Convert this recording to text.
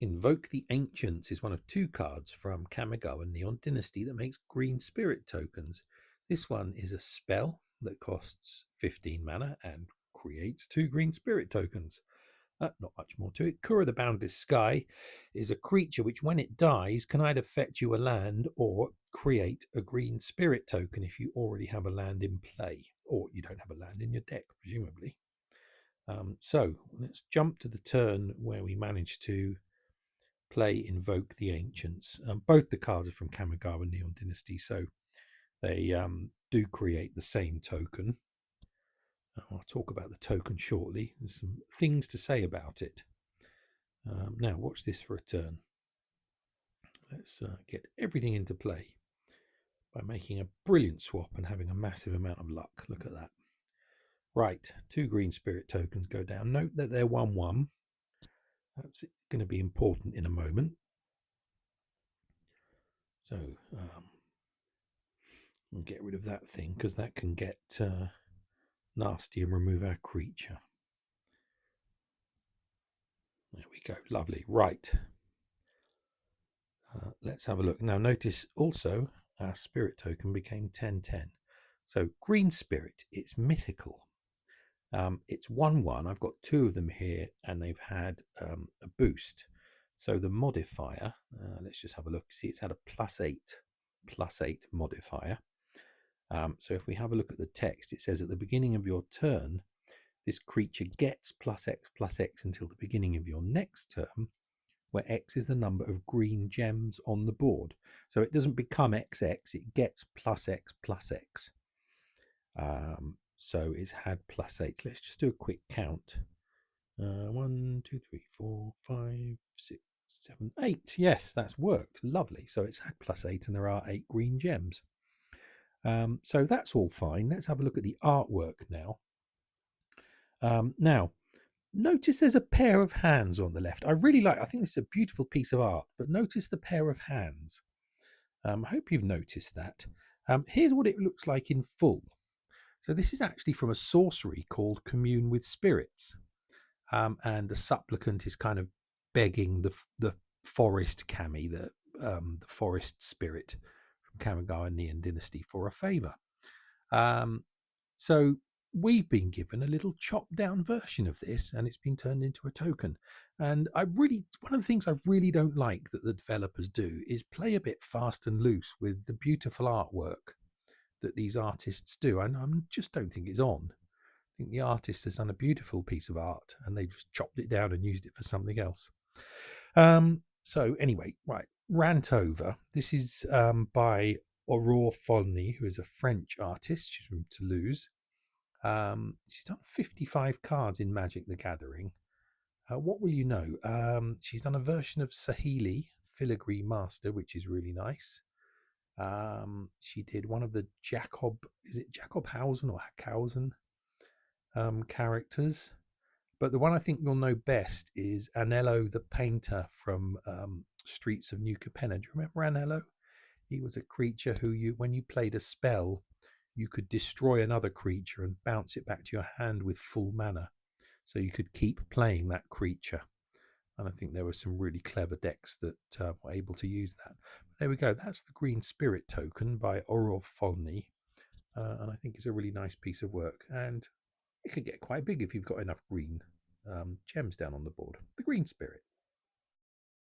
Invoke the Ancients is one of two cards from Kamigawa Neon Dynasty that makes green spirit tokens. This one is a spell that costs 15 mana and creates 2 green spirit tokens. Not much more to it. Kura the Boundless Sky is a creature which, when it dies, can either fetch you a land or create a green spirit token if you already have a land in play, or you don't have a land in your deck, presumably. So let's jump to the turn where we manage to play Invoke the Ancients. Both the cards are from Kamigawa Neon Dynasty, so they do create the same token. I'll talk about the token shortly. There's some things to say about it. Now, watch this for a turn. Let's get everything into play by making a brilliant swap and having a massive amount of luck. Look at that. Right, 2 green spirit tokens go down. Note that they're 1/1. That's going to be important in a moment. So we'll get rid of that thing because that can get nasty and remove our creature. There we go. Lovely. Right. Let's have a look. Now notice also our spirit token became 10/10. So green spirit, it's mythical. It's 1/1. I've got 2 of them here and they've had a boost. So the modifier, let's just have a look. See, it's had a +8 modifier. So if we have a look at the text, it says at the beginning of your turn, this creature gets +X until the beginning of your next turn, where X is the number of green gems on the board. So it doesn't become XX, it gets +X. So it's had +8. Let's just do a quick count. 1, 2, 3, 4, 5, 6, 7, 8. Yes, that's worked. Lovely. So it's had +8 and there are 8 green gems. So that's all fine. Let's have a look at the artwork now. Now, notice there's a pair of hands on the left. I think this is a beautiful piece of art, but notice the pair of hands. I hope you've noticed that. Here's what it looks like in full. So this is actually from a sorcery called Commune with Spirits. And the supplicant is kind of begging the forest kami, the forest spirit from Kamigawa Neon Dynasty for a favor. So we've been given a little chopped down version of this and it's been turned into a token. And one of the things I really don't like that the developers do is play a bit fast and loose with the beautiful artwork that these artists do. And I just don't think it's on. I think the artist has done a beautiful piece of art and they just chopped it down and used it for something else. So anyway, right, rant over. This is by Aurore Folny, who is a French artist. She's from Toulouse. She's done 55 cards in Magic the Gathering. What will you know? She's done a version of Saheeli, Filigree Master, which is really nice. She did one of the Jacob Hausen or Hackhausen characters. But the one I think you'll know best is Anello the Painter from Streets of New Capenna. Do you remember Anello? He was a creature who when you played a spell, you could destroy another creature and bounce it back to your hand with full mana. So you could keep playing that creature. And I think there were some really clever decks that were able to use that. But there we go. That's the Green Spirit token by Aurore Folny. And I think it's a really nice piece of work. And it could get quite big if you've got enough green gems down on the board. The Green Spirit.